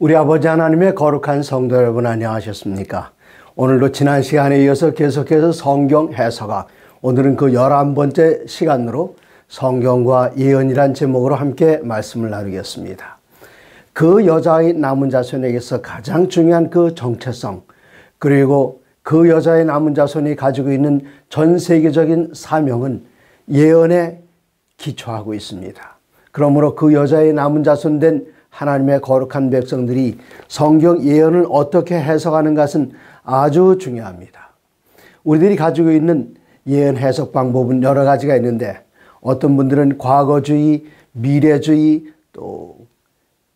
우리 아버지 하나님의 거룩한 성도 여러분, 안녕하셨습니까? 오늘도 지난 시간에 이어서 계속해서 성경 해석학, 오늘은 그 11번째 시간으로 성경과 예언이란 제목으로 함께 말씀을 나누겠습니다. 그 여자의 남은 자손에게서 가장 중요한 그 정체성, 그리고 그 여자의 남은 자손이 가지고 있는 전 세계적인 사명은 예언에 기초하고 있습니다. 그러므로 그 여자의 남은 자손 된 하나님의 거룩한 백성들이 성경 예언을 어떻게 해석하는 것은 아주 중요합니다. 우리들이 가지고 있는 예언 해석 방법은 여러 가지가 있는데, 어떤 분들은 과거주의, 미래주의, 또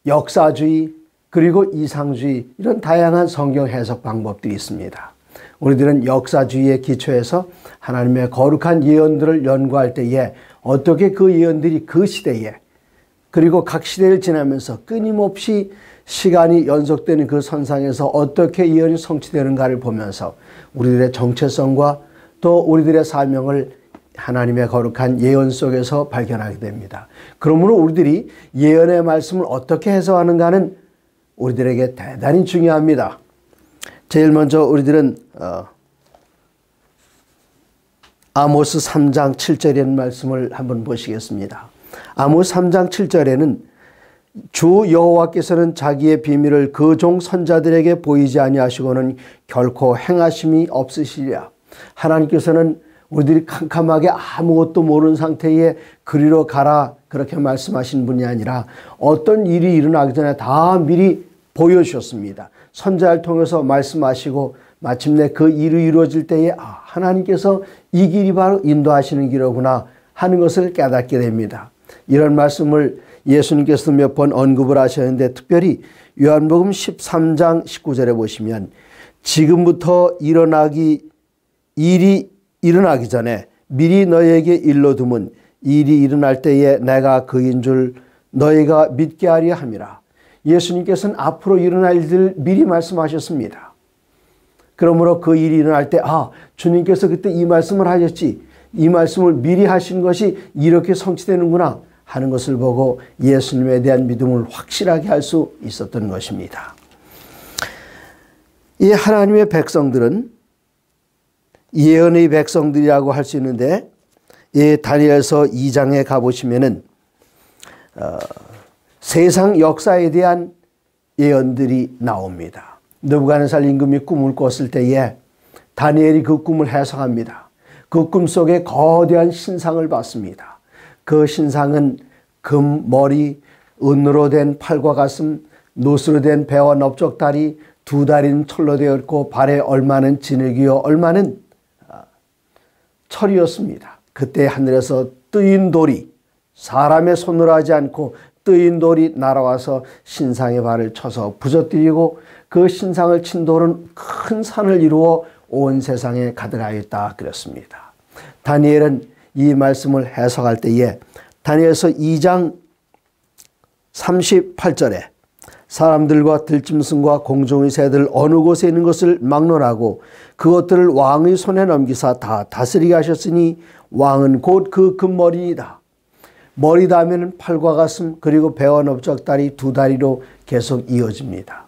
역사주의, 그리고 이상주의, 이런 다양한 성경 해석 방법들이 있습니다. 우리들은 역사주의에 기초해서 하나님의 거룩한 예언들을 연구할 때에 어떻게 그 예언들이 그 시대에, 그리고 각 시대를 지나면서 끊임없이 시간이 연속되는 그 선상에서 어떻게 예언이 성취되는가를 보면서 우리들의 정체성과 또 우리들의 사명을 하나님의 거룩한 예언 속에서 발견하게 됩니다. 그러므로 우리들이 예언의 말씀을 어떻게 해석하는가는 우리들에게 대단히 중요합니다. 제일 먼저 우리들은 아모스 3장 7절이라는 말씀을 한번 보시겠습니다. 아모스 3장 7절에는 주 여호와께서는 자기의 비밀을 그 종 선자들에게 보이지 아니하시고는 결코 행하심이 없으시리라. 하나님께서는 우리들이 캄캄하게 아무것도 모르는 상태에 그리로 가라, 그렇게 말씀하신 분이 아니라 어떤 일이 일어나기 전에 다 미리 보여주셨습니다. 선자를 통해서 말씀하시고 마침내 그 일이 이루어질 때에 하나님께서 이 길이 바로 인도하시는 길이구나 하는 것을 깨닫게 됩니다. 이런 말씀을 예수님께서도 몇 번 언급을 하셨는데, 특별히 요한복음 13장 19절에 보시면 지금부터 일이 일어나기 전에 미리 너희에게 일러두면 일이 일어날 때에 내가 그인 줄 너희가 믿게 하려 함이라. 예수님께서는 앞으로 일어날 일을 미리 말씀하셨습니다. 그러므로 그 일이 일어날 때 주님께서 그때 이 말씀을 하셨지, 이 말씀을 미리 하신 것이 이렇게 성취되는구나 하는 것을 보고 예수님에 대한 믿음을 확실하게 할 수 있었던 것입니다. 이 하나님의 백성들은 예언의 백성들이라고 할 수 있는데, 이 다니엘서 2장에 가보시면은 세상 역사에 대한 예언들이 나옵니다. 느부갓네살 임금이 꿈을 꿨을 때에 다니엘이 그 꿈을 해석합니다. 그 꿈 속에 거대한 신상을 봤습니다. 그 신상은 금 머리, 은으로 된 팔과 가슴, 노스로 된 배와 넓적다리, 두 다리는 철로 되어 있고 발에 얼마는 진흙이요 얼마는 철이었습니다. 그때 하늘에서 뜨인 돌이, 사람의 손으로 하지 않고 뜨인 돌이 날아와서 신상의 발을 쳐서 부서뜨리고, 그 신상을 친 돌은 큰 산을 이루어 온 세상에 가득하였다 그랬습니다. 다니엘은 이 말씀을 해석할 때에 다니엘서 2장 38절에 사람들과 들짐승과 공중의 새들 어느 곳에 있는 것을 막론하고 그것들을 왕의 손에 넘기사 다 다스리게 하셨으니 왕은 곧 그 금머리이다. 머리 다음에는 팔과 가슴, 그리고 배와 넓적다리, 두 다리로 계속 이어집니다.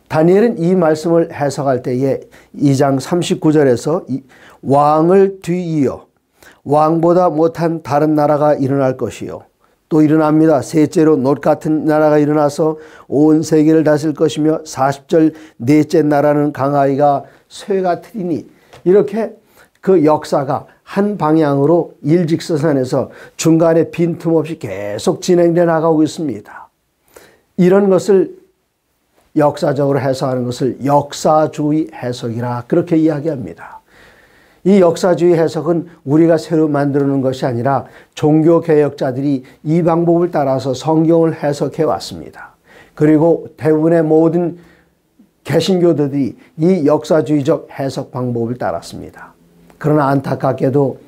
다니엘은 이 말씀을 해석할 때에 2장 39절에서 왕을 뒤이어 왕보다 못한 다른 나라가 일어날 것이요 또 일어납니다. 셋째로 놋 같은 나라가 일어나서 온 세계를 다스릴 것이며 40절 넷째 나라는 강하이가 쇠 같으리니, 이렇게 그 역사가 한 방향으로 일직선에서 중간에 빈틈없이 계속 진행돼 나가고 있습니다. 이런 것을 역사적으로 해석하는 것을 역사주의 해석이라 그렇게 이야기합니다. 이 역사주의 해석은 우리가 새로 만들어 놓은 것이 아니라 종교개혁자들이 이 방법을 따라서 성경을 해석해 왔습니다. 그리고 대부분의 모든 개신교들이 이 역사주의적 해석 방법을 따랐습니다. 그러나 안타깝게도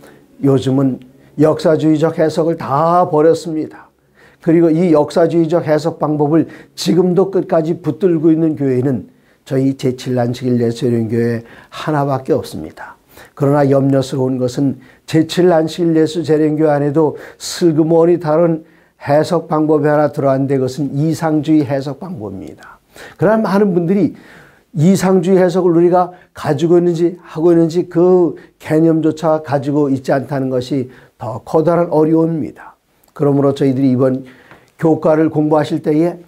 요즘은 역사주의적 해석을 다 버렸습니다. 그리고 이 역사주의적 해석 방법을 지금도 끝까지 붙들고 있는 교회는 저희 제7난치길 예수재림교회 하나밖에 없습니다. 그러나 염려스러운 것은 제7난치길 예수재림교회 안에도 슬그머니 다른 해석 방법이 하나 들어왔는데 그것은 이상주의 해석 방법입니다. 그러나 많은 분들이 이상주의 해석을 우리가 가지고 있는지 하고 있는지 그 개념조차 가지고 있지 않다는 것이 더 커다란 어려움입니다. 그러므로 저희들이 이번 교과를 공부하실 때에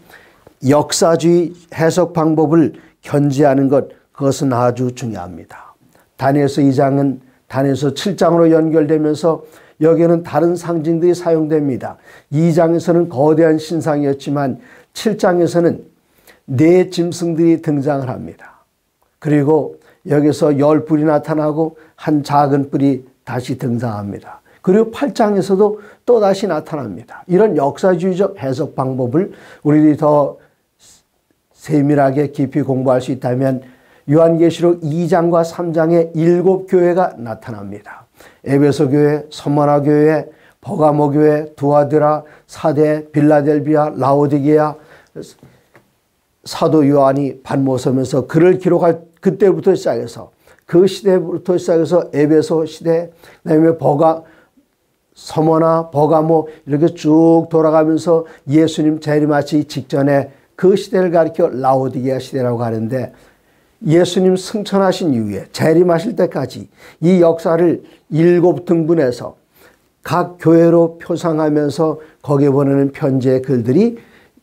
역사주의 해석 방법을 견지하는 것, 그것은 아주 중요합니다. 다니엘서 2장은 다니엘서 7장으로 연결되면서 여기에는 다른 상징들이 사용됩니다. 2장에서는 거대한 신상이었지만 7장에서는 네 짐승들이 등장을 합니다. 그리고 여기서 10뿔이 나타나고 한 작은 뿔이 다시 등장합니다. 그리고 8장에서도 또다시 나타납니다. 이런 역사주의적 해석 방법을 우리들이 더 세밀하게 깊이 공부할 수 있다면 요한계시록 2장과 3장에 7교회가 나타납니다. 에베소 교회, 서머나 교회, 버가모 교회, 두아드라, 사대, 빌라델비아, 라오디게아, 사도 요한이 반모서면서 글을 기록할 그때부터 시작해서 그 시대부터 시작해서 에베소 시대, 그다음에 서머나, 버가모 이렇게 쭉 돌아가면서 예수님 재림하시기 직전에 그 시대를 가리켜 라오디게아 시대라고 하는데, 예수님 승천하신 이후에 재림하실 때까지 이 역사를 7등분해서 각 교회로 표상하면서 거기에 보내는 편지의 글들이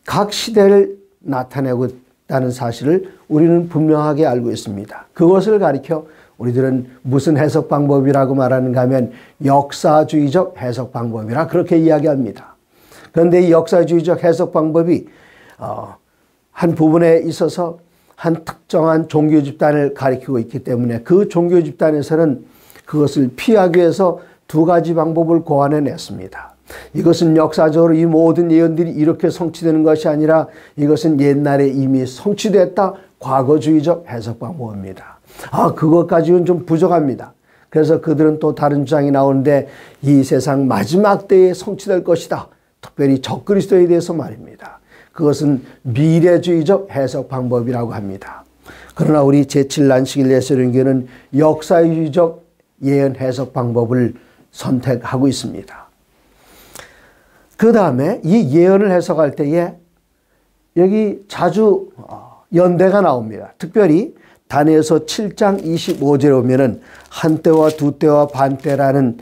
각 시대를 나타내고 있다는 사실을 우리는 분명하게 알고 있습니다. 그것을 가리켜 우리들은 무슨 해석 방법이라고 말하는가 하면 역사주의적 해석 방법이라 그렇게 이야기합니다. 그런데 이 역사주의적 해석 방법이 한 부분에 있어서 한 특정한 종교 집단을 가리키고 있기 때문에 그 종교 집단에서는 그것을 피하기 위해서 두 가지 방법을 고안해냈습니다. 이것은 역사적으로 이 모든 예언들이 이렇게 성취되는 것이 아니라 이것은 옛날에 이미 성취됐다, 과거주의적 해석 방법입니다. 그것 가지고는 좀 부족합니다. 그래서 그들은 또 다른 주장이 나오는데 이 세상 마지막 때에 성취될 것이다. 특별히 적그리스도에 대해서 말입니다. 그것은 미래주의적 해석 방법이라고 합니다. 그러나 우리 제7난식일 예수련교는 역사주의적 예언 해석 방법을 선택하고 있습니다. 그 다음에 이 예언을 해석할 때에 여기 자주 연대가 나옵니다. 특별히 다니엘서 7장 25절에 보면은 한때와 두때와 반때라는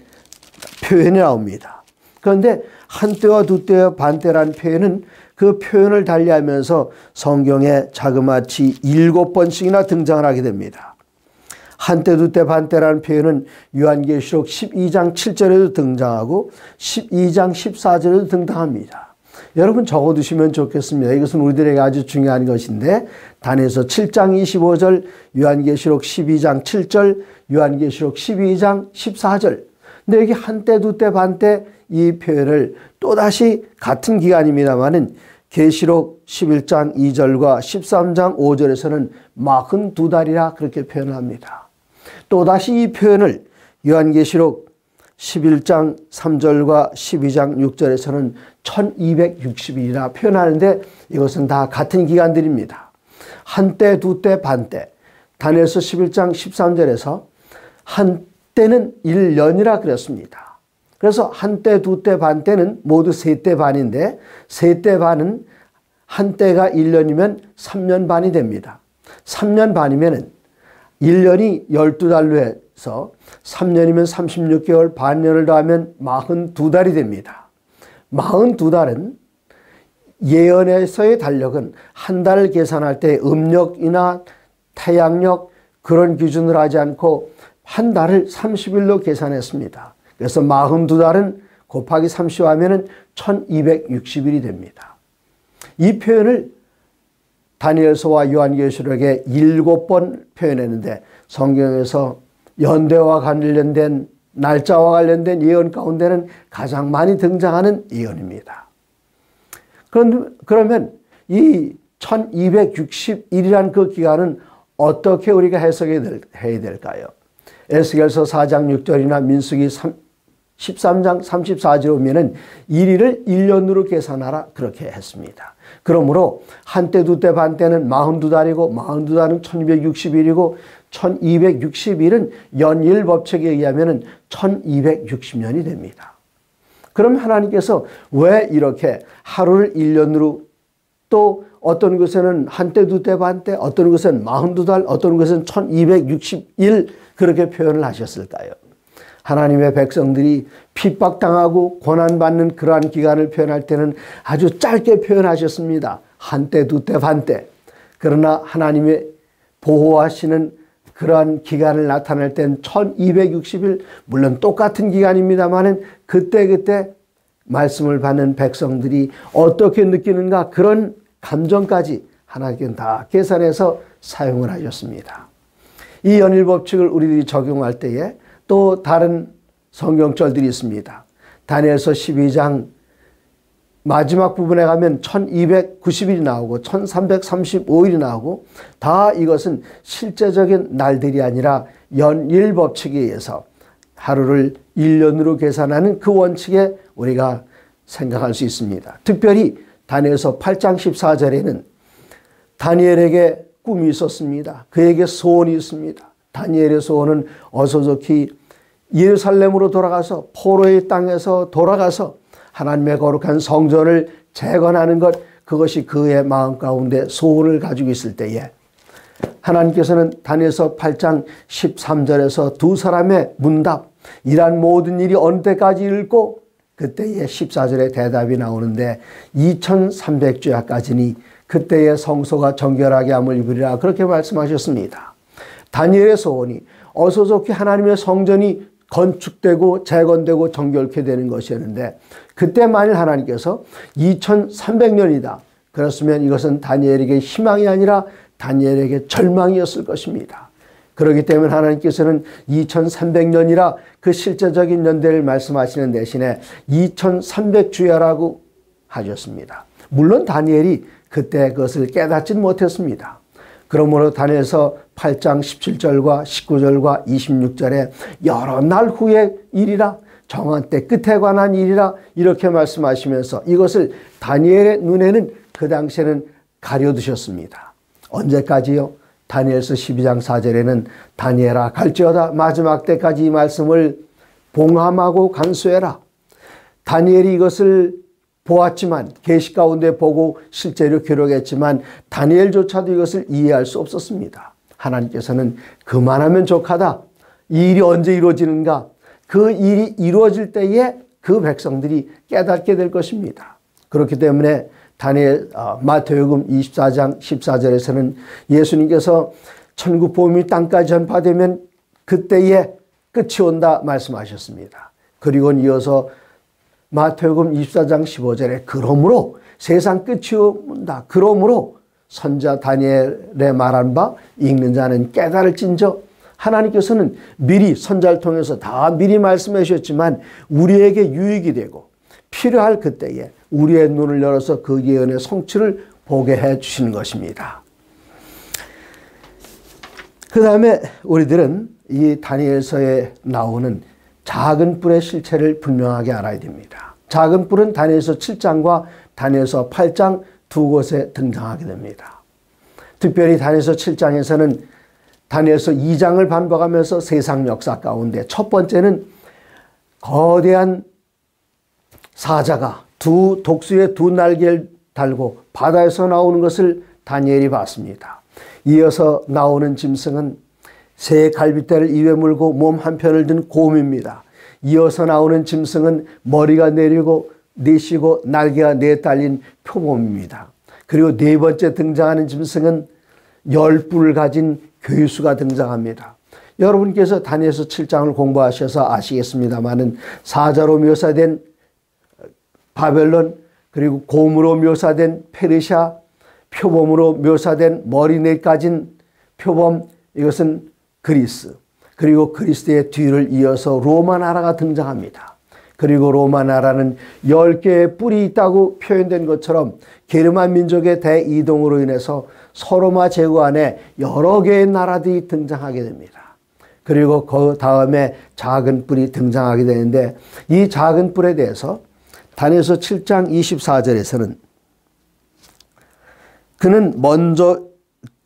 표현이 나옵니다. 그런데 한때와 두때와 반때라는 표현은 그 표현을 달리하면서 성경에 자그마치 7번씩이나 등장을 하게 됩니다. 한때, 두때, 반때라는 표현은 요한계시록 12장 7절에도 등장하고 12장 14절에도 등장합니다. 여러분 적어두시면 좋겠습니다. 이것은 우리들에게 아주 중요한 것인데 다니엘서 7장 25절, 요한계시록 12장 7절, 요한계시록 12장 14절. 근데 여기 한때, 두때, 반때 이 표현을 또다시 같은 기간입니다만은 계시록 11장 2절과 13장 5절에서는 42달이라 그렇게 표현합니다. 또다시 이 표현을 요한계시록 11장 3절과 12장 6절에서는 1260일이라 표현하는데 이것은 다 같은 기간들입니다. 한때, 두때, 반때. 다니엘서 11장 13절에서 한때는 1년이라 그랬습니다. 그래서 한때, 두때, 반때는 모두 세때 반인데 세때 반은 한때가 1년이면 3년 반이 됩니다. 3년 반이면 1년이 12달로 해서 3년이면 36개월, 반년을 더하면 42달이 됩니다. 42달은 예언에서의 달력은 한 달을 계산할 때 음력이나 태양력 그런 기준을 하지 않고 한 달을 30일로 계산했습니다. 그래서 42달은 곱하기 30 하면 1260일이 됩니다. 이 표현을 다니엘서와 요한계시록에 7번 표현했는데 성경에서 연대와 관련된 날짜와 관련된 예언 가운데는 가장 많이 등장하는 예언입니다. 그러면 이 1260일이라는 그 기간은 어떻게 우리가 해석해야 될까요? 에스겔서 4장 6절이나 민수기 13장 34절에 보면은 1일을 1년으로 계산하라 그렇게 했습니다. 그러므로 한때, 두때, 반때는 42달이고 42달은 1260일이고 1260일은 연일 법칙에 의하면 1260년이 됩니다. 그럼 하나님께서 왜 이렇게 하루를 1년으로, 또 어떤 것에는 한때 두때 반때, 어떤 것은 42달, 어떤 것은 1260일 그렇게 표현을 하셨을까요? 하나님의 백성들이 핍박당하고 고난받는 그러한 기간을 표현할 때는 아주 짧게 표현하셨습니다. 한때 두때 반때. 그러나 하나님의 보호하시는 그러한 기간을 나타낼 땐 1260일, 물론 똑같은 기간입니다만 그때 말씀을 받는 백성들이 어떻게 느끼는가, 그런 감정까지 하나님께는 다 계산해서 사용을 하셨습니다. 이 연일법칙을 우리들이 적용할 때에 또 다른 성경절들이 있습니다. 다니엘서 12장 마지막 부분에 가면 1290일이 나오고 1335일이 나오고, 다 이것은 실제적인 날들이 아니라 연일법칙에 의해서 하루를 1년으로 계산하는 그 원칙에 우리가 생각할 수 있습니다. 특별히 다니엘서 8장 14절에는 다니엘에게 꿈이 있었습니다. 그에게 소원이 있습니다. 다니엘의 소원은 어서좋게 예루살렘으로 돌아가서, 포로의 땅에서 돌아가서 하나님의 거룩한 성전을 재건하는 것, 그것이 그의 마음 가운데 소원을 가지고 있을 때에 하나님께서는 다니엘서 8장 13절에서 두 사람의 문답, 이러한 모든 일이 어느 때까지 읽고, 그때의 14절에 대답이 나오는데 2300주야까지니 그때의 성소가 정결하게 함을 입으리라, 그렇게 말씀하셨습니다. 다니엘의 소원이 어서좋게 하나님의 성전이 건축되고 재건되고 정결케 되는 것이었는데, 그때 만일 하나님께서 2300년이다 그렇으면 이것은 다니엘에게 희망이 아니라 다니엘에게 절망이었을 것입니다. 그렇기 때문에 하나님께서는 2300년이라 그 실제적인 연대를 말씀하시는 대신에 2300주야라고 하셨습니다. 물론 다니엘이 그때 그것을 깨닫지는 못했습니다. 그러므로 다니엘서 8장 17절과 19절과 26절에 여러 날 후의 일이라, 정한 때 끝에 관한 일이라, 이렇게 말씀하시면서 이것을 다니엘의 눈에는 그 당시에는 가려두셨습니다. 언제까지요? 다니엘서 12장 4절에는 다니엘아 갈지어다, 마지막 때까지 이 말씀을 봉함하고 간수해라. 다니엘이 이것을 보았지만, 계시 가운데 보고 실제로 기록했지만 다니엘조차도 이것을 이해할 수 없었습니다. 하나님께서는 그만하면 족하다, 이 일이 언제 이루어지는가, 그 일이 이루어질 때에 그 백성들이 깨닫게 될 것입니다. 그렇기 때문에 마태복음 24장 14절에서는 예수님께서 천국 복음이 땅까지 전파되면 그때에 끝이 온다 말씀하셨습니다. 그리고 이어서 마태복음 24장 15절에 그러므로 세상 끝이 온다, 그러므로 선자 다니엘의 말한 바 읽는 자는 깨달을진저, 하나님께서는 미리 선자를 통해서 다 미리 말씀해 주셨지만 우리에게 유익이 되고 필요할 그때에 우리의 눈을 열어서 그 예언의 성취를 보게 해 주시는 것입니다. 그 다음에 우리들은 이 다니엘서에 나오는 작은 뿔의 실체를 분명하게 알아야 됩니다. 작은 뿔은 다니엘서 7장과 다니엘서 8장 두 곳에 등장하게 됩니다. 특별히 다니엘서 7장에서는 다니엘서 2장을 반복하면서 세상 역사 가운데 첫 번째는 거대한 사자가 독수리의 두 날개를 달고 바다에서 나오는 것을 다니엘이 봤습니다. 이어서 나오는 짐승은 새 갈빗대를 입에 물고 몸 한편을 든 곰입니다. 이어서 나오는 짐승은 머리가 내시고 날개가 네 달린 표범입니다. 그리고 네 번째 등장하는 짐승은 10뿔을 가진 괴수가 등장합니다. 여러분께서 다니엘서 7장을 공부하셔서 아시겠습니다마는 사자로 묘사된 바벨론, 그리고 곰으로 묘사된 페르시아, 표범으로 묘사된 머리 네 가진 표범, 이것은 그리스, 그리고 그리스의 뒤를 이어서 로마 나라가 등장합니다. 그리고 로마 나라는 10개의 뿔이 있다고 표현된 것처럼 게르만 민족의 대이동으로 인해서 서로마 제국 안에 여러 개의 나라들이 등장하게 됩니다. 그리고 그 다음에 작은 뿔이 등장하게 되는데, 이 작은 뿔에 대해서 다니엘서 7장 24절에서는 그는 먼저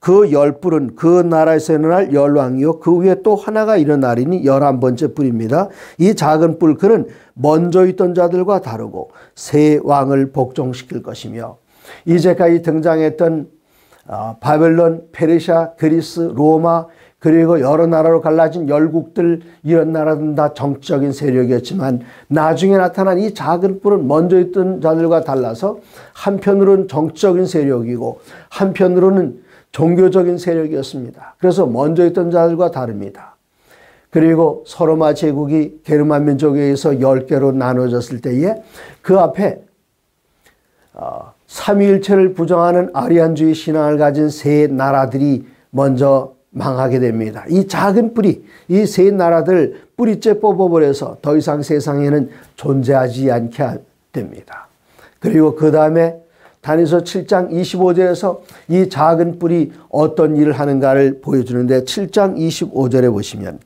그 열뿔은 그 나라에서 일어날 열왕이요 그 위에 또 하나가 일어나리니 11번째 뿔입니다. 이 작은 뿔 그는 먼저 있던 자들과 다르고 새 왕을 복종시킬 것이며 이제까지 등장했던 바벨론, 페르시아, 그리스, 로마 그리고 여러 나라로 갈라진 열국들 이런 나라들은 다 정치적인 세력이었지만 나중에 나타난 이 작은 뿔은 먼저 있던 자들과 달라서 한편으로는 정치적인 세력이고 한편으로는 종교적인 세력이었습니다. 그래서 먼저 있던 자들과 다릅니다. 그리고 서로마 제국이 게르만 민족에 의해서 10개로 나눠졌을 때에 그 앞에 삼위일체를 부정하는 아리안주의 신앙을 가진 세 나라들이 먼저 망하게 됩니다. 이 작은 뿌리, 이 세 나라들 뿌리째 뽑아버려서 더 이상 세상에는 존재하지 않게 됩니다. 그리고 그 다음에 다니엘서 7장 25절에서 이 작은 뿔이 어떤 일을 하는가를 보여주는데 7장 25절에 보시면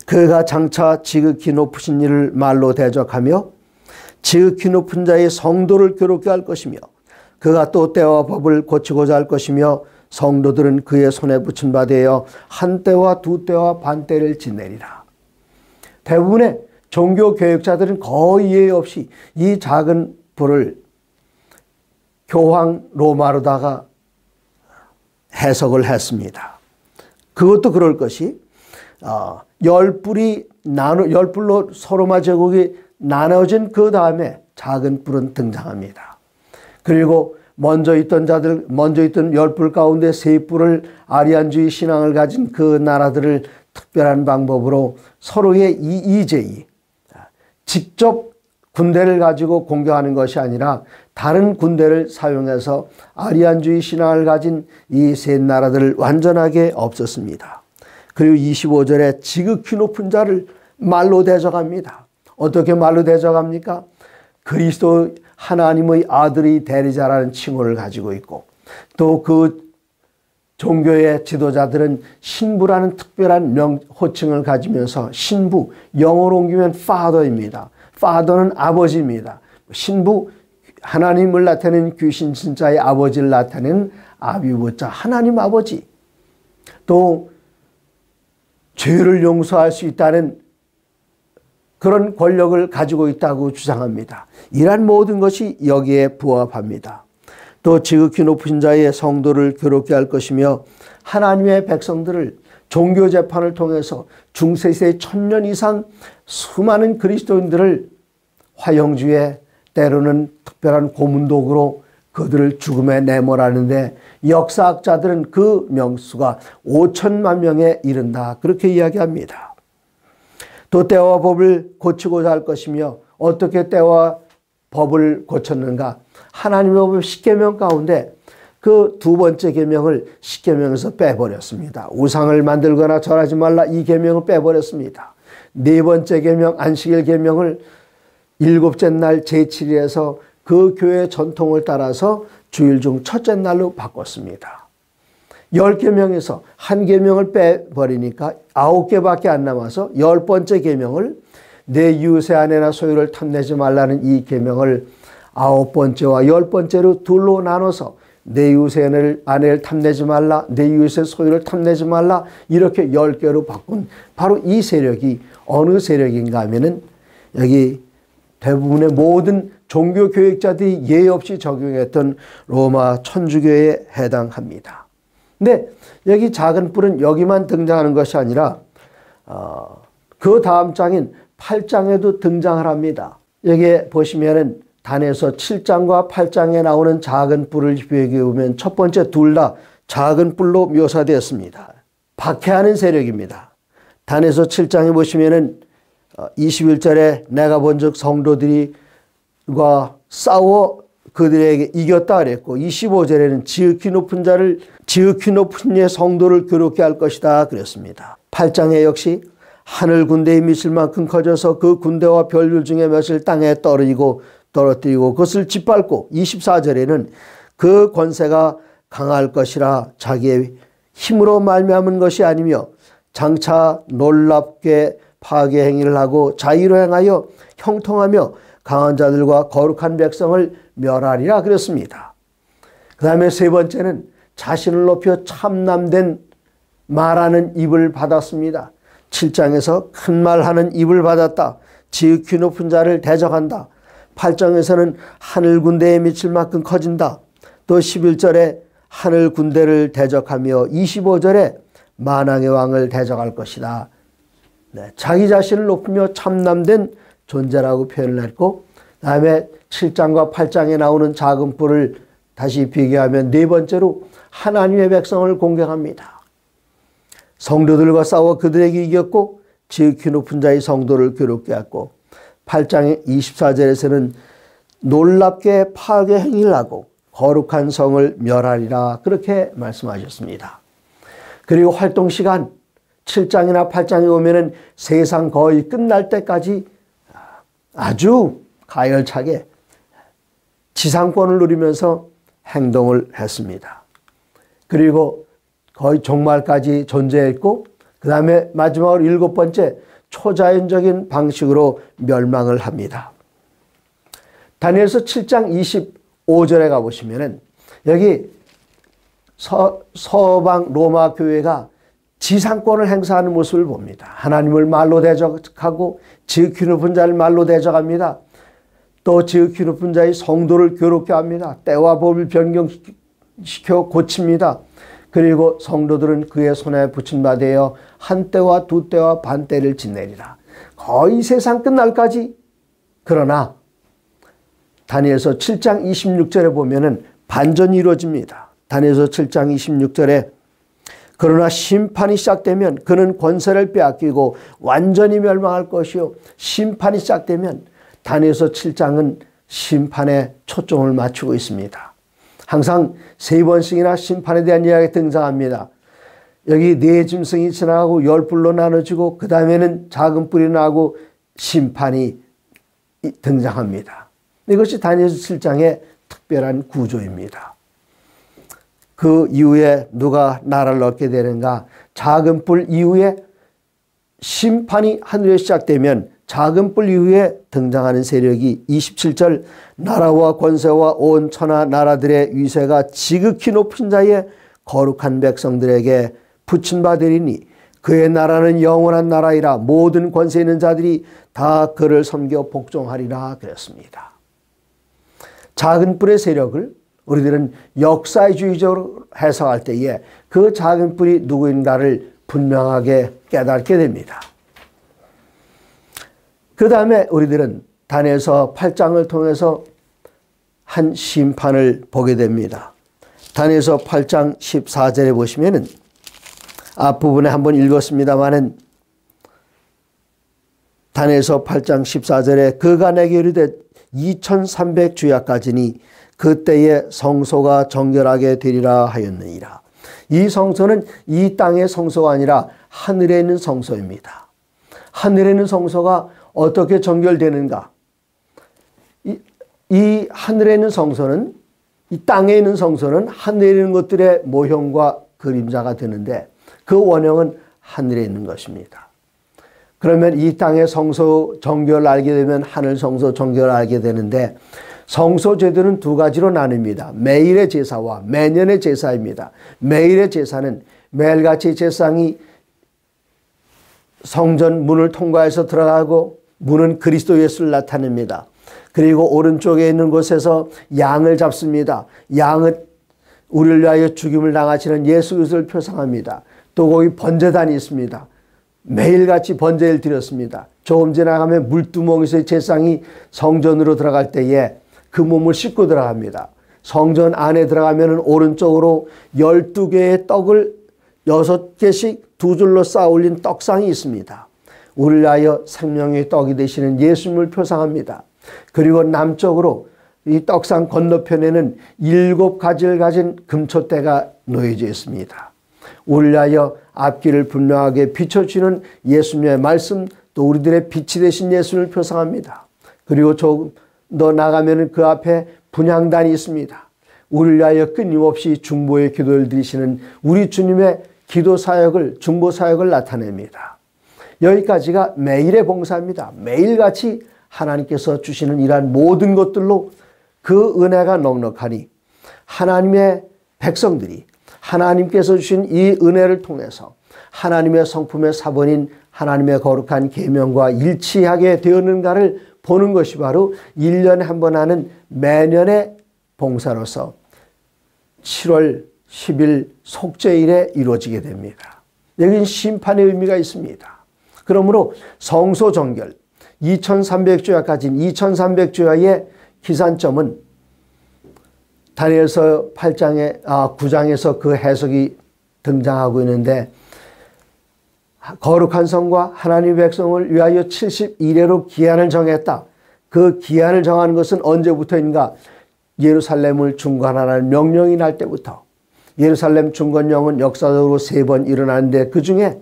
그가 장차 지극히 높으신 이를 말로 대적하며 지극히 높은 자의 성도를 괴롭게 할 것이며 그가 또 때와 법을 고치고자 할 것이며 성도들은 그의 손에 붙인 바 되어 한 때와 두 때와 반 때를 지내리라. 대부분의 종교 교육자들은 거의 예의 없이 이 작은 뿔을 교황 로마로다가 해석을 했습니다. 그것도 그럴 것이 열뿔로 소로마 제국이 나눠진 그 다음에 작은 뿔은 등장합니다. 그리고 먼저 있던 열뿔 가운데 세 뿔을 아리안주의 신앙을 가진 그 나라들을 특별한 방법으로 서로의 이의제의, 직접 군대를 가지고 공격하는 것이 아니라 다른 군대를 사용해서 아리안주의 신앙을 가진 이 세 나라들을 완전하게 없었습니다. 그리고 25절에 지극히 높은 자를 말로 대적합니다. 어떻게 말로 대적합니까? 그리스도 하나님의 아들의 대리자라는 칭호를 가지고 있고 또 그 종교의 지도자들은 신부라는 특별한 호칭을 가지면서 신부, 영어로 옮기면 father입니다. father는 아버지입니다. 신부, 하나님을 나타내는 귀신 진짜의 아버지를 나타내는 아비부자, 하나님 아버지. 또 죄를 용서할 수 있다는 그런 권력을 가지고 있다고 주장합니다. 이러한 모든 것이 여기에 부합합니다. 또 지극히 높으신 자의 성도를 괴롭게 할 것이며 하나님의 백성들을 종교재판을 통해서 중세시대 1000년 이상 수많은 그리스도인들을 화형주에 때로는 특별한 고문독으로 그들을 죽음에 내몰았는데 역사학자들은 그 명수가 5천만 명에 이른다. 그렇게 이야기합니다. 또 때와 법을 고치고자 할 것이며 어떻게 때와 법을 고쳤는가? 하나님의 법 십계명 가운데 그 두 번째 계명을 십계명에서 빼버렸습니다. 우상을 만들거나 절하지 말라 이 계명을 빼버렸습니다. 네 번째 계명 안식일 계명을 일곱째 날 제7일에서 그 교회의 전통을 따라서 주일 중 첫째 날로 바꿨습니다. 10계명에서 한 계명을 빼버리니까 9개밖에 안 남아서 10번째 계명을 내 이웃의 아내나 소유를 탐내지 말라는 이 계명을 9번째와 10번째로 둘로 나눠서 내 이웃의 아내를 탐내지 말라, 내 이웃의 소유를 탐내지 말라 이렇게 10개로 바꾼 바로 이 세력이 어느 세력인가 하면은 여기 대부분의 모든 종교 교육자들이 예의 없이 적용했던 로마 천주교에 해당합니다. 근데 여기 작은 뿔은 여기만 등장하는 것이 아니라 그 다음 장인 8장에도 등장을 합니다. 여기에 보시면은 다니엘서 7장과 8장에 나오는 작은 뿔을 비교해보면 첫 번째 둘 다 작은 뿔로 묘사되었습니다. 박해하는 세력입니다. 다니엘서 7장에 보시면은 21절에 내가 본즉 성도들과 싸워 그들에게 이겼다 그랬고 25절에는 지극히 높은 이의 성도를 괴롭게 할 것이다 그랬습니다. 8장에 역시 하늘 군대에 미칠 만큼 커져서 그 군대와 별들 중에 몇을 땅에 떨어뜨리고 그것을 짓밟고 24절에는 그 권세가 강할 것이라 자기의 힘으로 말미암은 것이 아니며 장차 놀랍게 파괴 행위를 하고 자의로 행하여 형통하며 강한 자들과 거룩한 백성을 멸하리라 그랬습니다. 그 다음에 세 번째는 자신을 높여 참남된 말하는 입을 받았습니다. 7장에서 큰 말하는 입을 받았다. 지극히 높은 자를 대적한다. 8장에서는 하늘 군대에 미칠 만큼 커진다. 또 11절에 하늘 군대를 대적하며 25절에 만왕의 왕을 대적할 것이다. 네, 자기 자신을 높이며 참남된 존재라고 표현을 했고, 그 다음에 7장과 8장에 나오는 작은 뿔을 다시 비교하면 네 번째로 하나님의 백성을 공격합니다. 성도들과 싸워 그들에게 이겼고 지극히 높은 자의 성도를 괴롭게 했고, 8장 24절에서는 놀랍게 파괴 행위를 하고 거룩한 성을 멸하리라 그렇게 말씀하셨습니다. 그리고 활동시간 7장이나 8장에 오면은 세상 거의 끝날 때까지 아주 가열차게 지상권을 누리면서 행동을 했습니다. 그리고 거의 종말까지 존재했고, 그 다음에 마지막으로 7번째 초자연적인 방식으로 멸망을 합니다. 다니엘서 7장 25절에 가보시면은 여기 서방 로마 교회가 지상권을 행사하는 모습을 봅니다. 하나님을 말로 대적하고 지극히 높은 자를 말로 대적합니다. 또 지극히 높은 자의 성도를 괴롭게 합니다. 때와 법을 변경시켜 고칩니다. 그리고 성도들은 그의 손에 붙인 바 되어 한 때와 두 때와 반 때를 지내리라. 거의 세상 끝날까지. 그러나 다니엘서 7장 26절에 보면은 반전이 이루어집니다. 다니엘서 7장 26절에 그러나 심판이 시작되면 그는 권세를 빼앗기고 완전히 멸망할 것이요. 심판이 시작되면 다니엘서 7장은 심판에 초점을 맞추고 있습니다. 항상 3번씩이나 심판에 대한 이야기가 등장합니다. 여기 네 짐승이 지나가고 10뿔로 나눠지고 그 다음에는 작은 뿔이 나고 심판이 등장합니다. 이것이 다니엘서 7장의 특별한 구조입니다. 그 이후에 누가 나라를 얻게 되는가? 작은 뿔 이후에 심판이 하늘에 시작되면 작은 뿔 이후에 등장하는 세력이 27절 나라와 권세와 온 천하 나라들의 위세가 지극히 높은 자의 거룩한 백성들에게 붙인 바 되리니 그의 나라는 영원한 나라이라 모든 권세 있는 자들이 다 그를 섬겨 복종하리라 그랬습니다. 작은 뿔의 세력을 우리들은 역사주의적으로 해석할 때에 그 작은 뿔이 누구인가를 분명하게 깨닫게 됩니다. 그 다음에 우리들은 다니엘서 8장을 통해서 한 심판을 보게 됩니다. 다니엘서 8장 14절에 보시면은 앞부분에 한번 읽었습니다마는 다니엘서 8장 14절에 그가 내게 이르되 2300주야까지니 그때에 성소가 정결하게 되리라 하였느니라. 이 성소는 이 땅의 성소가 아니라 하늘에 있는 성소입니다. 하늘에 있는 성소가 어떻게 정결되는가? 이 하늘에 있는 성소는, 이 땅에 있는 성소는 하늘에 있는 것들의 모형과 그림자가 되는데 그 원형은 하늘에 있는 것입니다. 그러면 이 땅의 성소 정결을 알게 되면 하늘 성소 정결을 알게 되는데 성소 제도는 두 가지로 나뉩니다. 매일의 제사와 매년의 제사입니다. 매일의 제사는 매일같이 제사장이 성전 문을 통과해서 들어가고 문은 그리스도 예수를 나타냅니다. 그리고 오른쪽에 있는 곳에서 양을 잡습니다. 양은 우리를 위하여 죽임을 당하시는 예수 그리스도를 표상합니다. 또 거기 번제단이 있습니다. 매일같이 번제를 드렸습니다. 조금 지나가면 물두멍에서 제사장이 성전으로 들어갈 때에 그 몸을 씻고 들어갑니다. 성전 안에 들어가면 오른쪽으로 12개의 떡을 6개씩 두 줄로 쌓아 올린 떡상이 있습니다. 우리를 위하여 생명의 떡이 되시는 예수님을 표상합니다. 그리고 남쪽으로 이 떡상 건너편에는 7가지를 가진 금초대가 놓여져 있습니다. 우리를 위하여 앞길을 분명하게 비춰주는 예수님의 말씀, 또 우리들의 빛이 되신 예수님을 표상합니다. 그리고 조금 더 나가면 그 앞에 분향단이 있습니다. 우리를 위하여 끊임없이 중보의 기도를 드리시는 우리 주님의 기도 사역을, 중보 사역을 나타냅니다. 여기까지가 매일의 봉사입니다. 매일같이 하나님께서 주시는 이러한 모든 것들로 그 은혜가 넉넉하니 하나님의 백성들이 하나님께서 주신 이 은혜를 통해서 하나님의 성품의 사본인 하나님의 거룩한 계명과 일치하게 되었는가를 보는 것이 바로 1년에 한 번 하는 매년의 봉사로서 7월 10일 속죄일에 이루어지게 됩니다. 여기는 심판의 의미가 있습니다. 그러므로 성소정결 2300조야 가진 2300조야의 기산점은 다니엘서 9장에서 그 해석이 등장하고 있는데, 거룩한 성과 하나님의 백성을 위하여 71회로 기한을 정했다. 그 기한을 정하는 것은 언제부터인가? 예루살렘을 중건하라는 명령이 날 때부터. 예루살렘 중건령은 역사적으로 3번 일어나는데, 그 중에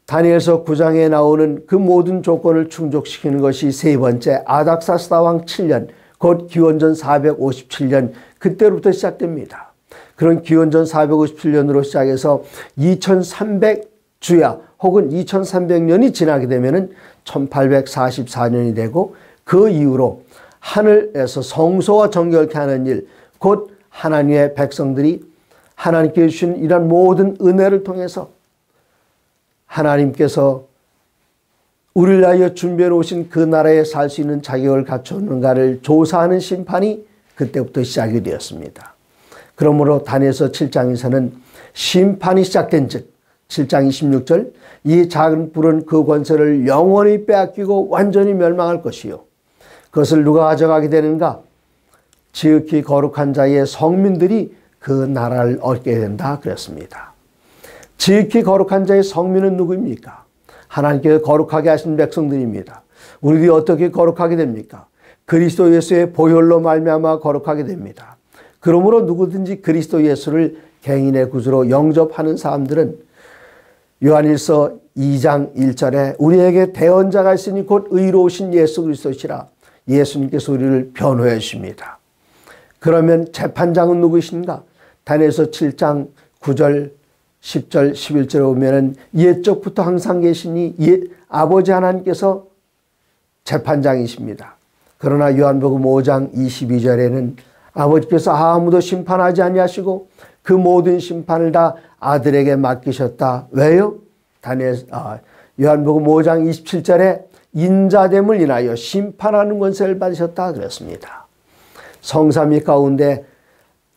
다니엘서 9장에 나오는 그 모든 조건을 충족시키는 것이 3번째 아닥사스다 왕 7년, 곧 기원전 457년, 그때로부터 시작됩니다. 그런 기원전 457년으로 시작해서 2300주야 혹은 2300년이 지나게 되면 1844년이 되고, 그 이후로 하늘에서 성소와 정결케 하는 일, 곧 하나님의 백성들이 하나님께 주신 이런 모든 은혜를 통해서 하나님께서 우리를 위하여 준비해 놓으신 그 나라에 살 수 있는 자격을 갖췄는가를 조사하는 심판이 그때부터 시작이 되었습니다. 그러므로 다니엘서 7장에서는 심판이 시작된 즉 7장 26절 이 작은 뿔은 그 권세를 영원히 빼앗기고 완전히 멸망할 것이요. 그것을 누가 가져가게 되는가? 지극히 거룩한 자의 성민들이 그 나라를 얻게 된다 그랬습니다. 지극히 거룩한 자의 성민은 누구입니까? 하나님께서 거룩하게 하신 백성들입니다. 우리들이 어떻게 거룩하게 됩니까? 그리스도 예수의 보혈로 말미암아 거룩하게 됩니다. 그러므로 누구든지 그리스도 예수를 개인의 구주로 영접하는 사람들은 요한일서 2장 1절에 우리에게 대언자가 있으니 곧 의로우신 예수 그리스도시라. 예수님께서 우리를 변호해 주십니다. 그러면 재판장은 누구이신가? 다니엘서 7장 9절 10절 11절에 보면 옛적부터 항상 계시니 아버지 하나님께서 재판장이십니다. 그러나 요한복음 5장 22절에는 아버지께서 아무도 심판하지 아니하시고 그 모든 심판을 다 아들에게 맡기셨다. 왜요? 요한복음 5장 27절에 인자됨을 인하여 심판하는 권세를 받으셨다 그랬습니다. 성삼위 가운데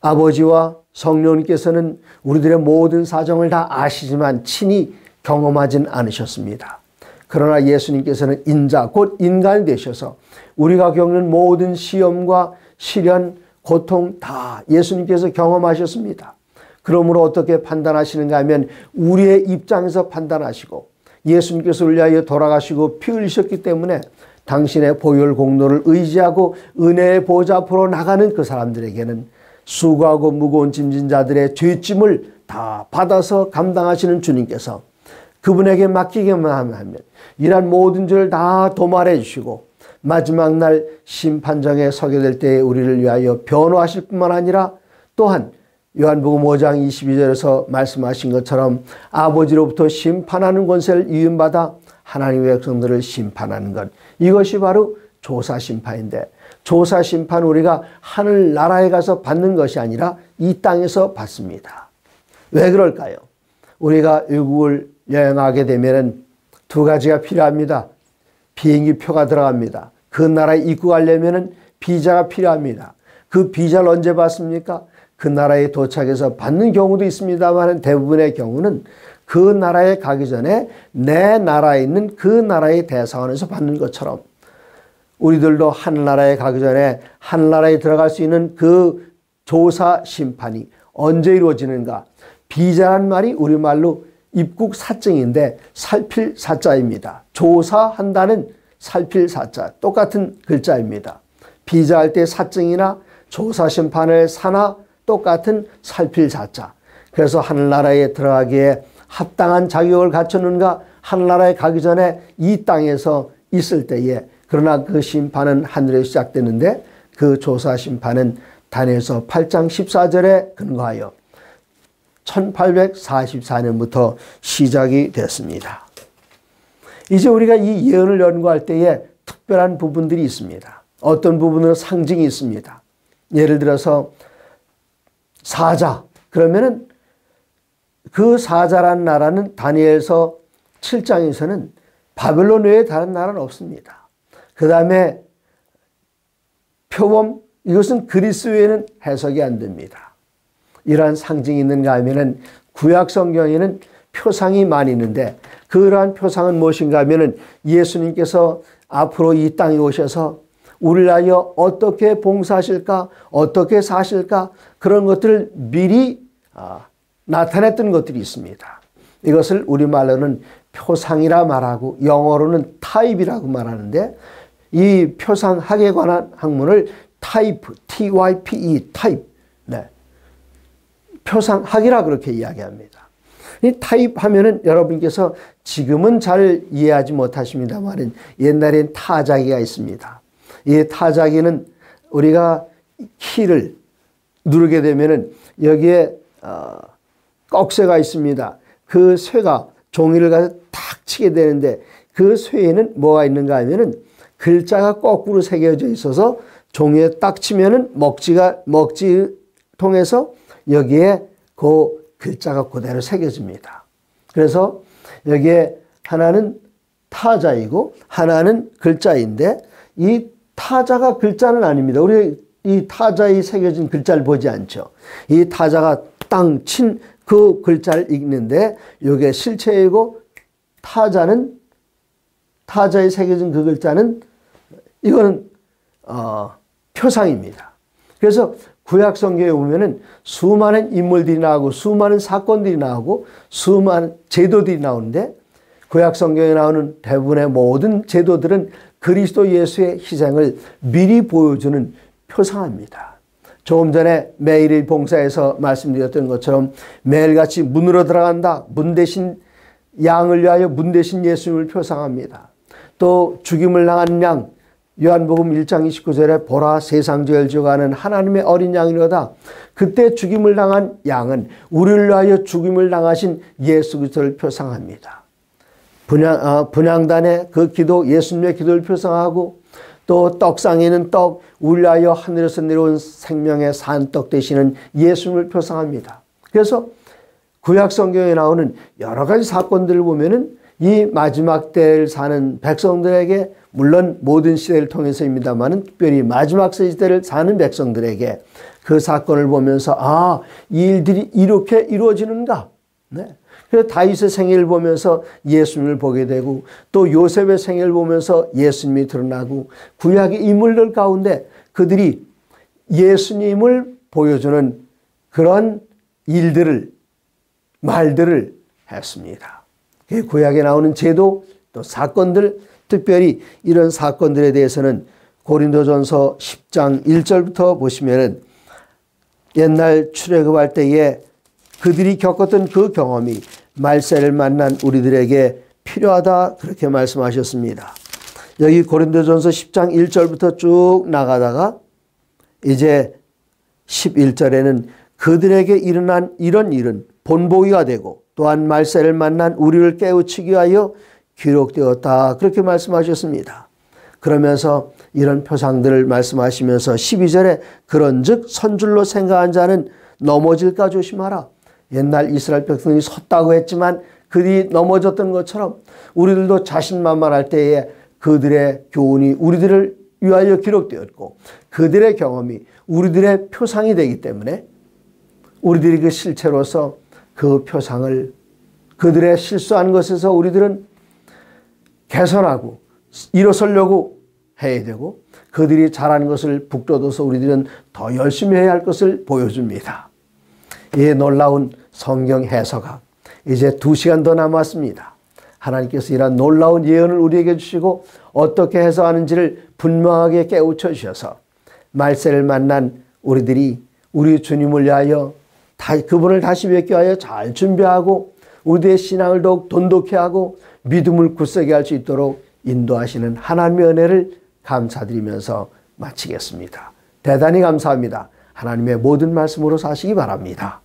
아버지와 성령님께서는 우리들의 모든 사정을 다 아시지만 친히 경험하진 않으셨습니다. 그러나 예수님께서는 인자 곧 인간이 되셔서 우리가 겪는 모든 시험과 시련, 고통 다 예수님께서 경험하셨습니다. 그러므로 어떻게 판단하시는가 하면 우리의 입장에서 판단하시고 예수님께서 우리를 위하여 돌아가시고 피 흘리셨기 때문에 당신의 보혈 공로를 의지하고 은혜의 보좌 앞으로 나가는 그 사람들에게는 수고하고 무거운 짐진 자들의 죄짐을 다 받아서 감당하시는 주님께서 그분에게 맡기게만 하면 이러한 모든 죄를 다 도말해 주시고 마지막 날 심판정에 서게 될 때에 우리를 위하여 변호하실 뿐만 아니라 또한 요한복음 5장 22절에서 말씀하신 것처럼 아버지로부터 심판하는 권세를 이음받아 하나님의 백성들을 심판하는 것, 이것이 바로 조사심판인데, 조사심판 우리가 하늘나라에 가서 받는 것이 아니라 이 땅에서 받습니다. 왜 그럴까요? 우리가 외국을 여행하게 되면 두 가지가 필요합니다. 비행기 표가 들어갑니다. 그 나라에 입국하려면 비자가 필요합니다. 그 비자를 언제 받습니까? 그 나라에 도착해서 받는 경우도 있습니다만 대부분의 경우는 그 나라에 가기 전에 내 나라에 있는 그 나라의 대사관에서 받는 것처럼 우리들도 하늘나라에 가기 전에 하늘나라에 들어갈 수 있는 그 조사 심판이 언제 이루어지는가? 비자란 말이 우리말로 입국 사증인데 살필 사자입니다. 조사한다는 살필 사자, 똑같은 글자입니다. 비자할 때 사증이나 조사 심판을 사나 똑같은 살필 사자. 그래서 하늘나라에 들어가기에 합당한 자격을 갖췄는가? 하늘나라에 가기 전에 이 땅에서 있을 때에, 그러나 그 심판은 하늘에서 시작되는데 그 조사 심판은 다니엘서 8장 14절에 근거하여 1844년부터 시작이 됐습니다. 이제 우리가 이 예언을 연구할 때에 특별한 부분들이 있습니다. 어떤 부분은 상징이 있습니다. 예를 들어서 사자, 그러면은 그 사자란 나라는 다니엘서 7장에서는 바벨론 외에 다른 나라는 없습니다. 그 다음에 표범, 이것은 그리스 외에는 해석이 안 됩니다. 이러한 상징이 있는가 하면은 구약 성경에는 표상이 많이 있는데 그러한 표상은 무엇인가 하면은 예수님께서 앞으로 이 땅에 오셔서 우리를 위하여 어떻게 봉사하실까, 어떻게 사실까, 그런 것들을 미리 나타냈던 것들이 있습니다. 이것을 우리말로는 표상이라 말하고 영어로는 타입이라고 말하는데 이 표상학에 관한 학문을 타이프, T-Y-P-E, 타입, 네. 표상학이라 그렇게 이야기합니다. 이 타입 하면은 여러분께서 지금은 잘 이해하지 못하십니다만 옛날엔 타자기가 있습니다. 이 타자기는 우리가 키를 누르게 되면은 여기에 꺽쇠가 있습니다. 그 쇠가 종이를 가서 탁 치게 되는데 그 쇠에는 뭐가 있는가 하면은 글자가 거꾸로 새겨져 있어서 종이에 딱 치면은 먹지 통해서 여기에 그 글자가 그대로 새겨집니다. 그래서 여기에 하나는 타자이고 하나는 글자인데 이 타자가 글자는 아닙니다. 우리 이 타자에 새겨진 글자를 보지 않죠. 이 타자가 땅 친 그 글자를 읽는데 이게 실체이고 타자에 새겨진 그 글자는 이거는 표상입니다. 그래서 구약 성경에 보면은 수많은 인물들이 나오고 수많은 사건들이 나오고 수많은 제도들이 나오는데 구약 성경에 나오는 대부분의 모든 제도들은 그리스도 예수의 희생을 미리 보여주는 표상입니다. 조금 전에 매일의 봉사에서 말씀드렸던 것처럼 매일같이 문으로 들어간다. 문 대신 양을 위하여 문 대신 예수님을 표상합니다. 또 죽임을 당한 양 요한복음 1장 29절에 보라 세상 죄를 지어가는 하나님의 어린 양이로다. 그때 죽임을 당한 양은 우리를 위하여 죽임을 당하신 예수 그리스도를 표상합니다. 분향단의 그 기도 예수님의 기도를 표상하고 또 떡상에는 떡 우리를 위하여 하늘에서 내려온 생명의 산떡 되시는 예수님을 표상합니다. 그래서 구약 성경에 나오는 여러 가지 사건들을 보면은 이 마지막 때를 사는 백성들에게 물론 모든 시대를 통해서입니다만 특별히 마지막 시대를 사는 백성들에게 그 사건을 보면서 이 일들이 이렇게 이루어지는가. 네. 그래서 다윗의 생애를 보면서 예수님을 보게 되고 또 요셉의 생애를 보면서 예수님이 드러나고 구약의 인물들 가운데 그들이 예수님을 보여주는 그런 일들을 말들을 했습니다. 구약에 나오는 제도 또 사건들 특별히 이런 사건들에 대해서는 고린도전서 10장 1절부터 보시면은 옛날 출애굽할 때에 그들이 겪었던 그 경험이 말세를 만난 우리들에게 필요하다 그렇게 말씀하셨습니다. 여기 고린도전서 10장 1절부터 쭉 나가다가 이제 11절에는 그들에게 일어난 이런 일은 본보기가 되고 또한 말세를 만난 우리를 깨우치기 위하여 기록되었다 그렇게 말씀하셨습니다. 그러면서 이런 표상들을 말씀하시면서 12절에 그런즉 선줄로 생각한 자는 넘어질까 조심하라. 옛날 이스라엘 백성이 섰다고 했지만 그들이 넘어졌던 것처럼 우리들도 자신만만할 때에 그들의 교훈이 우리들을 위하여 기록되었고 그들의 경험이 우리들의 표상이 되기 때문에 우리들이 그 실체로서 그 표상을 그들의 실수한 것에서 우리들은 개선하고 일어서려고 해야 되고 그들이 잘한 것을 북돋워서 우리들은 더 열심히 해야 할 것을 보여줍니다. 이 놀라운 성경 해석학 이제 2시간 더 남았습니다. 하나님께서 이런 놀라운 예언을 우리에게 주시고 어떻게 해석하는지를 분명하게 깨우쳐 주셔서 말세를 만난 우리들이 우리 주님을 위하여 그분을 다시 뵙기 위하여 잘 준비하고 우리의 신앙을 더욱 돈독히 하고 믿음을 굳세게 할 수 있도록 인도하시는 하나님의 은혜를 감사드리면서 마치겠습니다. 대단히 감사합니다. 하나님의 모든 말씀으로 사시기 바랍니다.